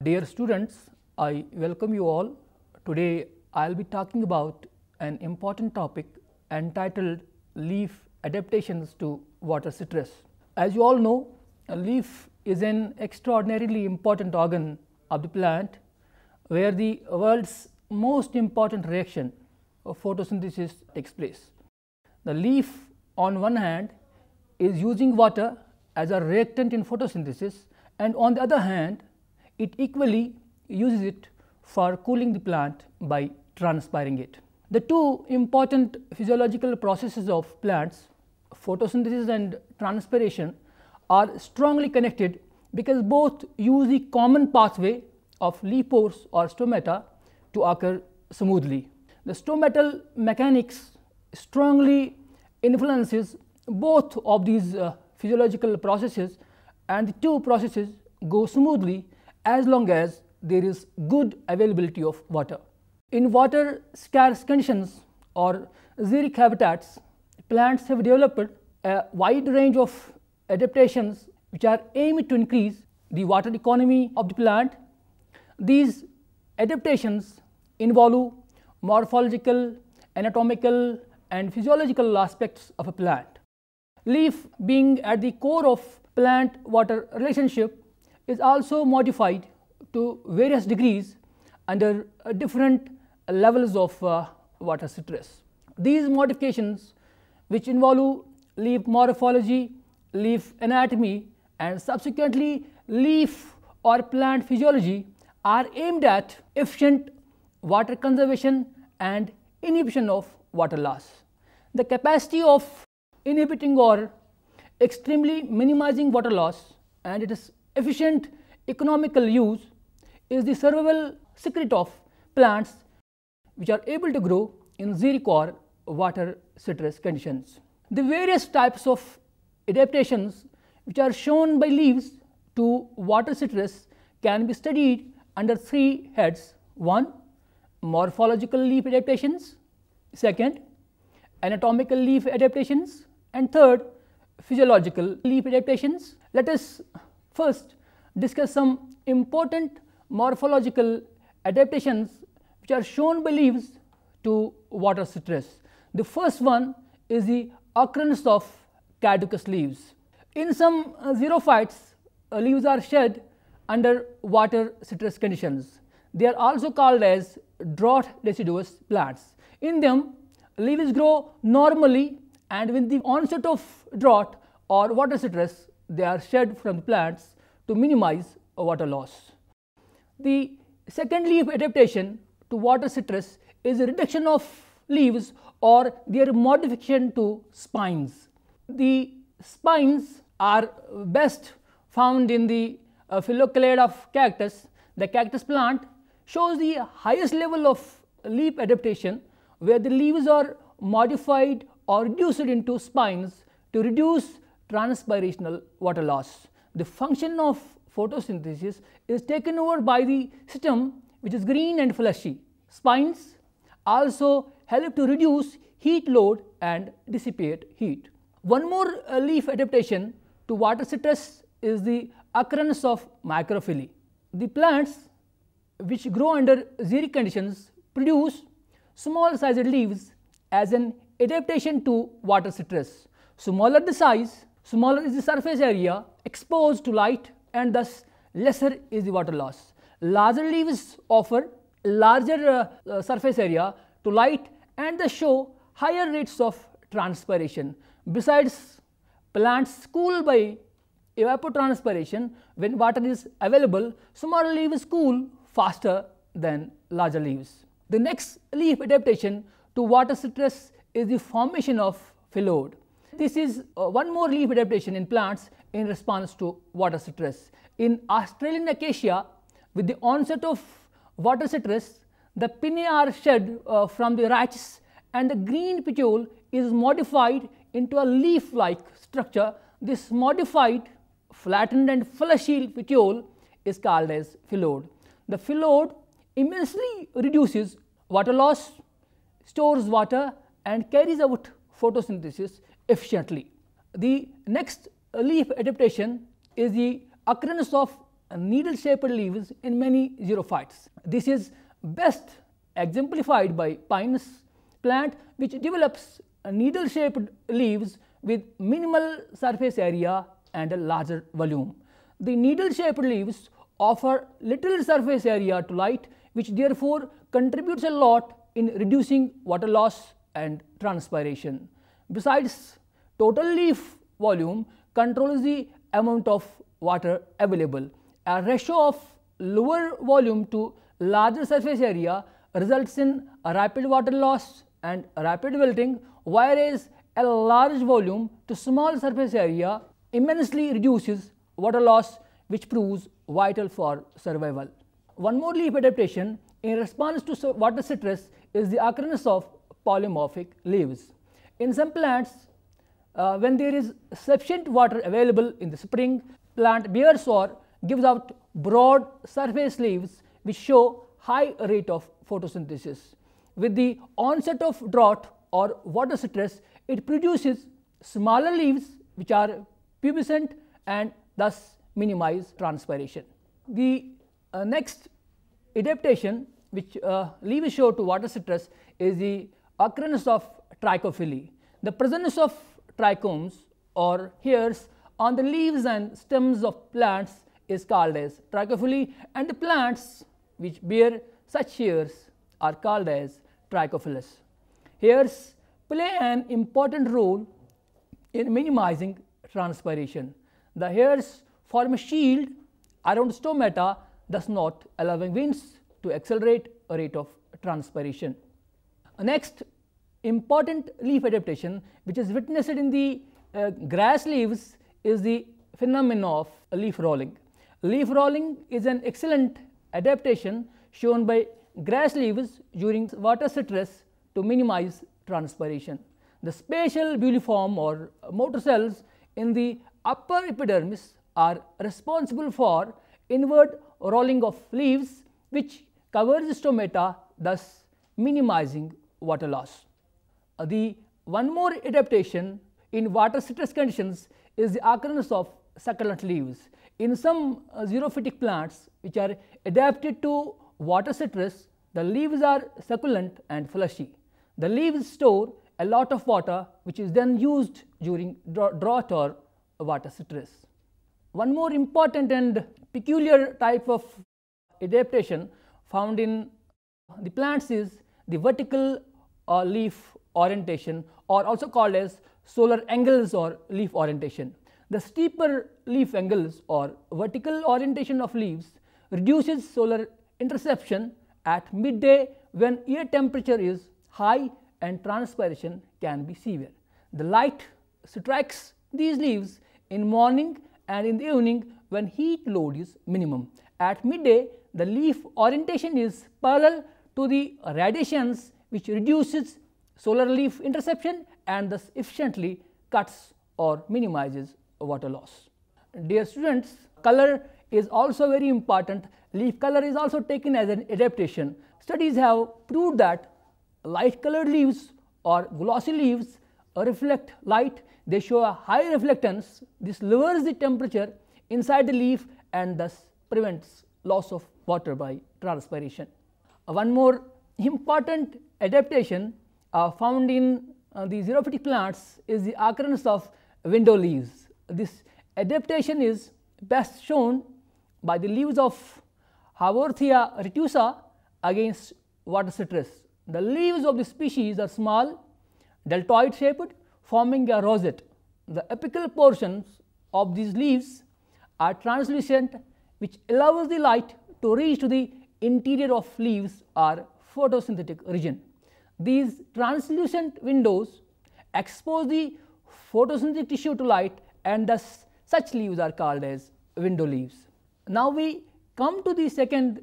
Dear students, I welcome you all. Today I will be talking about an important topic entitled leaf adaptations to water stress. As you all know, a leaf is an extraordinarily important organ of the plant where the world's most important reaction of photosynthesis takes place. The leaf on one hand is using water as a reactant in photosynthesis, and on the other hand it equally uses it for cooling the plant by transpiring it. The two important physiological processes of plants, photosynthesis and transpiration, are strongly connected because both use the common pathway of leaf pores or stomata to occur smoothly. The stomatal mechanics strongly influences both of these physiological processes, and the two processes go smoothly as long as there is good availability of water. In water scarce conditions or xeric habitats, plants have developed a wide range of adaptations which are aimed to increase the water economy of the plant. These adaptations involve morphological, anatomical and physiological aspects of a plant. Leaf, being at the core of plant water relationship, is also modified to various degrees under different levels of water stress. These modifications, which involve leaf morphology, leaf anatomy and subsequently leaf or plant physiology, are aimed at efficient water conservation and inhibition of water loss. The capacity of inhibiting or extremely minimizing water loss and its efficient economical use is the survival secret of plants which are able to grow in xeric or water stress conditions. The various types of adaptations which are shown by leaves to water stress can be studied under three heads. 1. Morphological leaf adaptations, 2nd. Anatomical leaf adaptations, and 3rd. Physiological leaf adaptations. Let us first discuss some important morphological adaptations which are shown by leaves to water stress. The first one is the occurrence of caducous leaves. In some xerophytes, leaves are shed under water stress conditions. They are also called as drought deciduous plants. In them, leaves grow normally, and with the onset of drought or water stress, they are shed from the plants to minimize water loss. The second leaf adaptation to water stress is a reduction of leaves or their modification to spines. The spines are best found in the phylloclade of cactus. The cactus plant shows the highest level of leaf adaptation, where the leaves are modified or reduced into spines to reduce transpirational water loss. The function of photosynthesis is taken over by the stem, which is green and fleshy. Spines also help to reduce heat load and dissipate heat. One more leaf adaptation to water stress is the occurrence of macrophyllae. The plants which grow under xeric conditions produce small sized leaves as an adaptation to water stress. Smaller the size, smaller is the surface area exposed to light, and thus lesser is the water loss. Larger leaves offer larger surface area to light and thus show higher rates of transpiration. Besides, plants cool by evapotranspiration. When water is available, smaller leaves cool faster than larger leaves. The next leaf adaptation to water stress is the formation of phyllodes. This is one more leaf adaptation in plants in response to water stress. In Australian acacia, with the onset of water stress, the pinnae are shed from the rachis, and the green petiole is modified into a leaf-like structure. This modified, flattened and fleshy petiole is called as phyllodes. The phyllodes immensely reduces water loss, stores water and carries out photosynthesis efficiently. The next leaf adaptation is the occurrence of needle-shaped leaves in many xerophytes. This is best exemplified by pinus plant, which develops needle-shaped leaves with minimal surface area and a larger volume. The needle-shaped leaves offer little surface area to light, which therefore contributes a lot in reducing water loss and transpiration. Besides, total leaf volume controls the amount of water available. A ratio of lower volume to larger surface area results in a rapid water loss and rapid wilting, whereas a large volume to small surface area immensely reduces water loss, which proves vital for survival. One more leaf adaptation in response to water stress is the occurrence of polymorphic leaves. In some plants, when there is sufficient water available in the spring, plant bears or gives out broad surface leaves which show high rate of photosynthesis. With the onset of drought or water stress, it produces smaller leaves which are pubescent and thus minimize transpiration. The next adaptation which leaves show to water stress is the occurrence of trichophily. The presence of trichomes or hairs on the leaves and stems of plants is called as trichophily, and the plants which bear such hairs are called as trichophilous. Hairs play an important role in minimizing transpiration. The hairs form a shield around stomata, thus not allowing winds to accelerate a rate of transpiration. Next important leaf adaptation which is witnessed in the grass leaves is the phenomenon of leaf rolling. Leaf rolling is an excellent adaptation shown by grass leaves during water stress to minimize transpiration. The spatial buliform or motor cells in the upper epidermis are responsible for inward rolling of leaves, which covers stomata, thus minimizing water loss. The one more adaptation in water stress conditions is the occurrence of succulent leaves. In some xerophytic plants which are adapted to water stress, the leaves are succulent and fleshy. The leaves store a lot of water which is then used during drought or water stress. One more important and peculiar type of adaptation found in the plants is the vertical leaf orientation, or also called as solar angles or leaf orientation. The steeper leaf angles or vertical orientation of leaves reduces solar interception at midday when air temperature is high and transpiration can be severe. The light strikes these leaves in morning and in the evening when heat load is minimum. At midday, the leaf orientation is parallel to the radiations, which reduces solar leaf interception and thus efficiently cuts or minimizes water loss. Dear students, color is also very important. Leaf color is also taken as an adaptation. Studies have proved that light colored leaves or glossy leaves reflect light. They show a high reflectance. This lowers the temperature inside the leaf and thus prevents loss of water by transpiration. One more important adaptation found in the xerophytic plants is the occurrence of window leaves. This adaptation is best shown by the leaves of Haworthia retusa against water stress. The leaves of the species are small, deltoid shaped, forming a rosette. The apical portions of these leaves are translucent, which allows the light to reach to the interior of leaves or photosynthetic region. These translucent windows expose the photosynthetic tissue to light, and thus such leaves are called as window leaves. Now we come to the second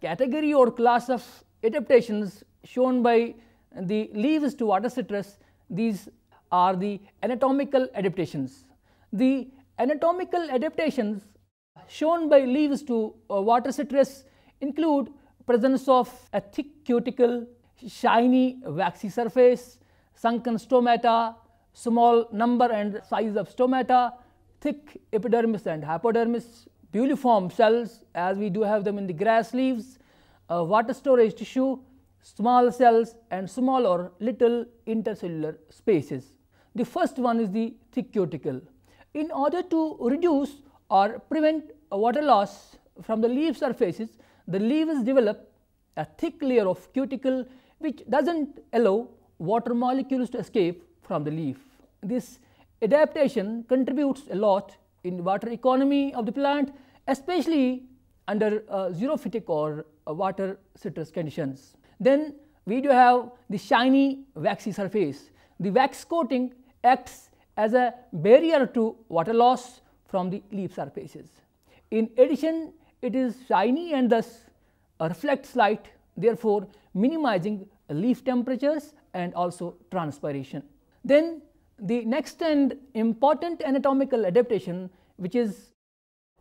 category or class of adaptations shown by the leaves to water stress. These are the anatomical adaptations. The anatomical adaptations shown by leaves to water stress include presence of a thick cuticle, shiny waxy surface, sunken stomata, small number and size of stomata, thick epidermis and hypodermis, Puliform cells, as we do have them in the grass leaves, water storage tissue, small cells and small or little intercellular spaces. The first one is the thick cuticle. In order to reduce or prevent water loss from the leaf surfaces, the leaves develop a thick layer of cuticle which does not allow water molecules to escape from the leaf. This adaptation contributes a lot in water economy of the plant, especially under xerophytic or water stress conditions. Then we do have the shiny waxy surface. The wax coating acts as a barrier to water loss from the leaf surfaces. In addition, it is shiny and thus reflects light, therefore minimizing leaf temperatures and also transpiration. Then the next and important anatomical adaptation which is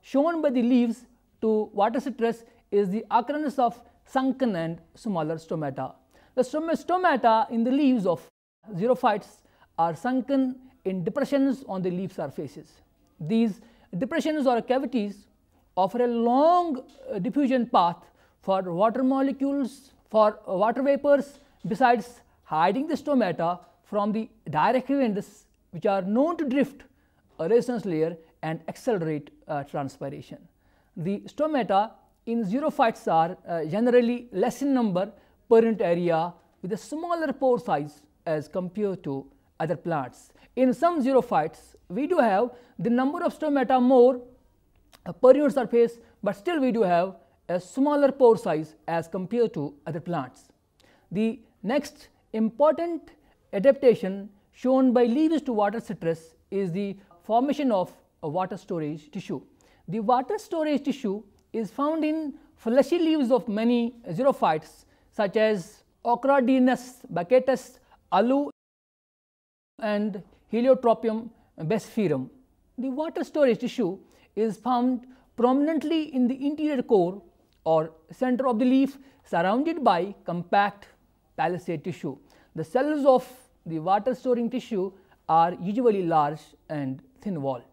shown by the leaves to water stress is the occurrence of sunken and smaller stomata. The stomata in the leaves of xerophytes are sunken in depressions on the leaf surfaces. These depressions or cavities offer a long diffusion path for water molecules, for water vapors, besides hiding the stomata from the direct winds which are known to drift a resistance layer and accelerate transpiration. The stomata in xerophytes are generally less in number per unit area with a smaller pore size as compared to other plants. In some xerophytes, we do have the number of stomata more per unit surface, but still we do have a smaller pore size as compared to other plants. The next important adaptation shown by leaves to water stress is the formation of a water storage tissue. The water storage tissue is found in fleshy leaves of many xerophytes such as Ochrodinus bacatus, Alu and Heliotropium basiferum. The water storage tissue is found prominently in the interior core or center of the leaf, surrounded by compact palisade tissue. The cells of the water storing tissue are usually large and thin walled.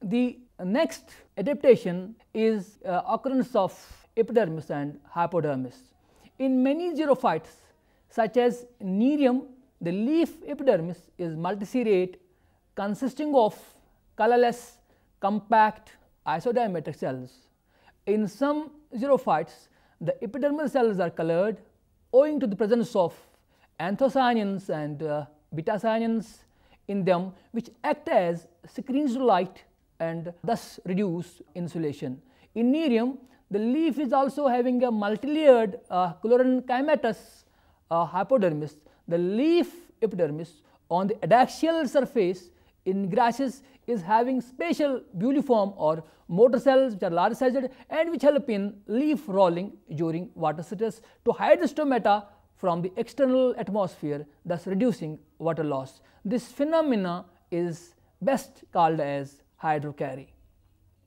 The next adaptation is occurrence of epidermis and hypodermis. In many xerophytes such as Nerium, the leaf epidermis is multiserrate, consisting of colorless, compact isodiametric cells. In some xerophytes, the epidermal cells are colored owing to the presence of anthocyanins and beta-cyanins in them, which act as screens to light and thus reduce insulation. In Nerium, the leaf is also having a multilayered chloroenchymatous hypodermis. The leaf epidermis on the adaxial surface in grasses is having spatial buliform or motor cells which are large sized and which help in leaf rolling during water stress to hide the stomata from the external atmosphere, thus reducing water loss. This phenomena is best called as hydrocarry.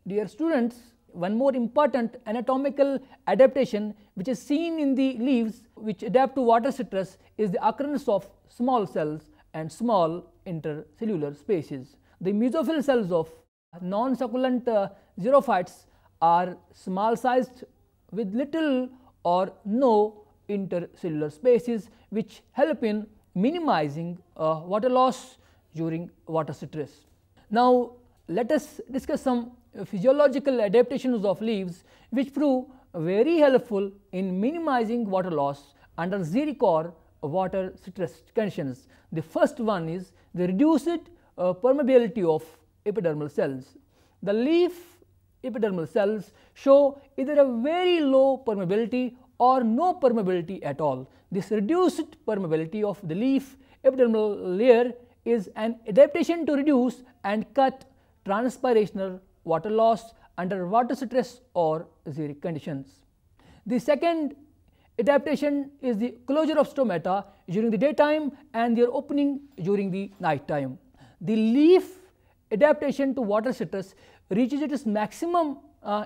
Dear students, one more important anatomical adaptation which is seen in the leaves which adapt to water stress is the occurrence of small cells and small intercellular spaces. The mesophyll cells of non-succulent xerophytes are small sized with little or no intercellular spaces which help in minimizing water loss during water stress. Now, let us discuss some physiological adaptations of leaves which prove very helpful in minimizing water loss under xeric or water stress conditions. The first one is the reduced permeability of epidermal cells. The leaf epidermal cells show either a very low permeability or no permeability at all. This reduced permeability of the leaf epidermal layer is an adaptation to reduce and cut transpirational water loss under water stress or xeric conditions. The second adaptation is the closure of stomata during the daytime and their opening during the night time. The leaf adaptation to water stress reaches its maximum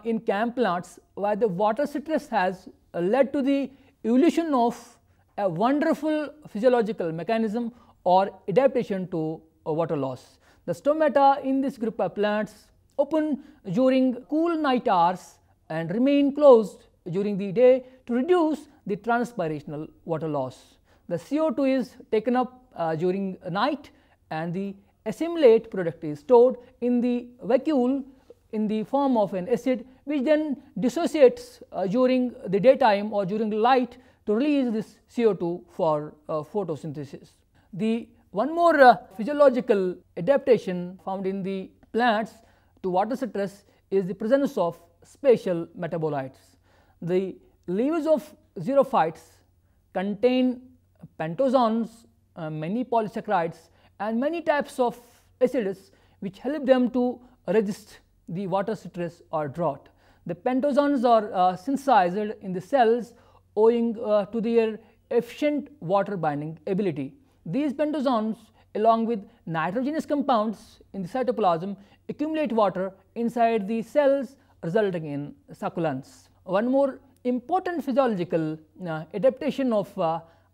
in camp plants, while the water stress has led to the evolution of a wonderful physiological mechanism or adaptation to water loss. The stomata in this group of plants open during cool night hours and remain closed during the day to reduce the transpirational water loss. The CO2 is taken up during night and the assimilate product is stored in the vacuole in the form of an acid, which then dissociates during the daytime or during the light to release this CO2 for photosynthesis. The one more physiological adaptation found in the plants to water stress is the presence of special metabolites. The leaves of xerophytes contain pentozoans, many polysaccharides and many types of acids which help them to resist the water stress or drought. The pentozoans are synthesized in the cells owing to their efficient water binding ability. These pentozoans along with nitrogenous compounds in the cytoplasm accumulate water inside the cells, resulting in succulence. One more important physiological adaptation of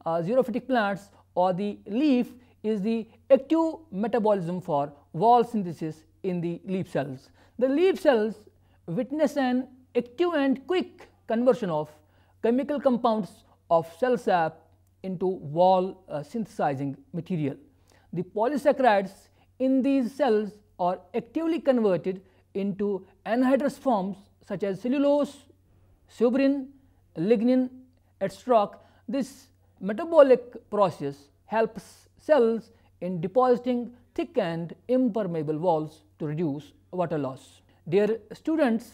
xerophytic plants or the leaf is the active metabolism for wall synthesis in the leaf cells. The leaf cells witness an active and quick conversion of chemical compounds of cell sap into wall synthesizing material. The polysaccharides in these cells are actively converted into anhydrous forms such as cellulose, suberin, lignin, etc. This metabolic process helps cells in depositing thick and impermeable walls to reduce water loss. Dear students,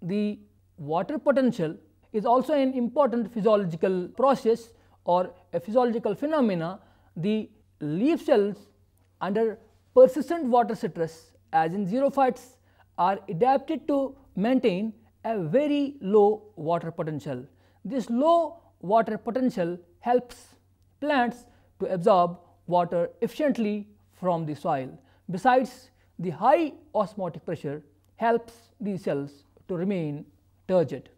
the water potential is also an important physiological process or a physiological phenomena. The leaf cells under persistent water stress, as in xerophytes, are adapted to maintain a very low water potential. This low water potential helps plants to absorb water efficiently from the soil. Besides, the high osmotic pressure helps these cells to remain turgid.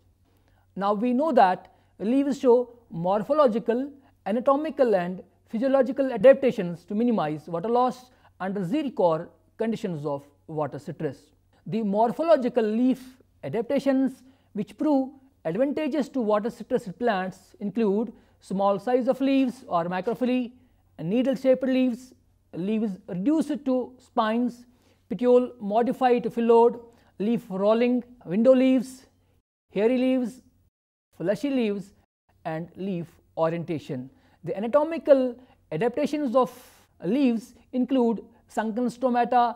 Now we know that leaves show morphological, anatomical and physiological adaptations to minimize water loss under xeric conditions of water stress. The morphological leaf adaptations which prove advantageous to water stressed plants include small size of leaves or microphyllae, needle shaped leaves, leaves reduced to spines, petiole modified to phyllodes, leaf rolling, window leaves, hairy leaves, fleshy leaves and leaf orientation. The anatomical adaptations of leaves include sunken stomata,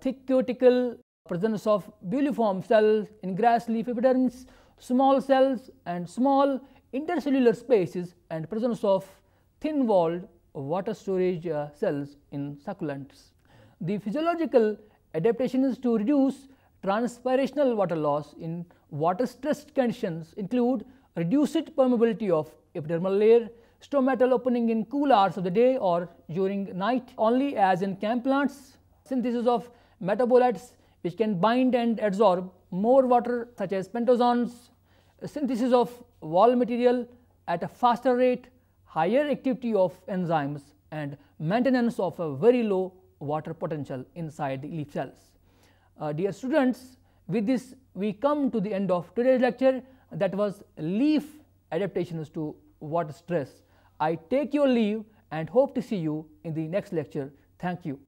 thick cuticle, presence of builliform cells in grass leaf epidermis, small cells and small intercellular spaces and presence of thin walled water storage cells in succulents. The physiological adaptations to reduce transpirational water loss in water stressed conditions include reduced permeability of epidermal layer, stomatal opening in cool hours of the day or during night only, as in camp plants, synthesis of metabolites which can bind and absorb more water such as pentozoans, synthesis of wall material at a faster rate, higher activity of enzymes and maintenance of a very low water potential inside the leaf cells. Dear students, with this we come to the end of today's lecture, that was leaf adaptations to water stress. I take your leave and hope to see you in the next lecture. Thank you.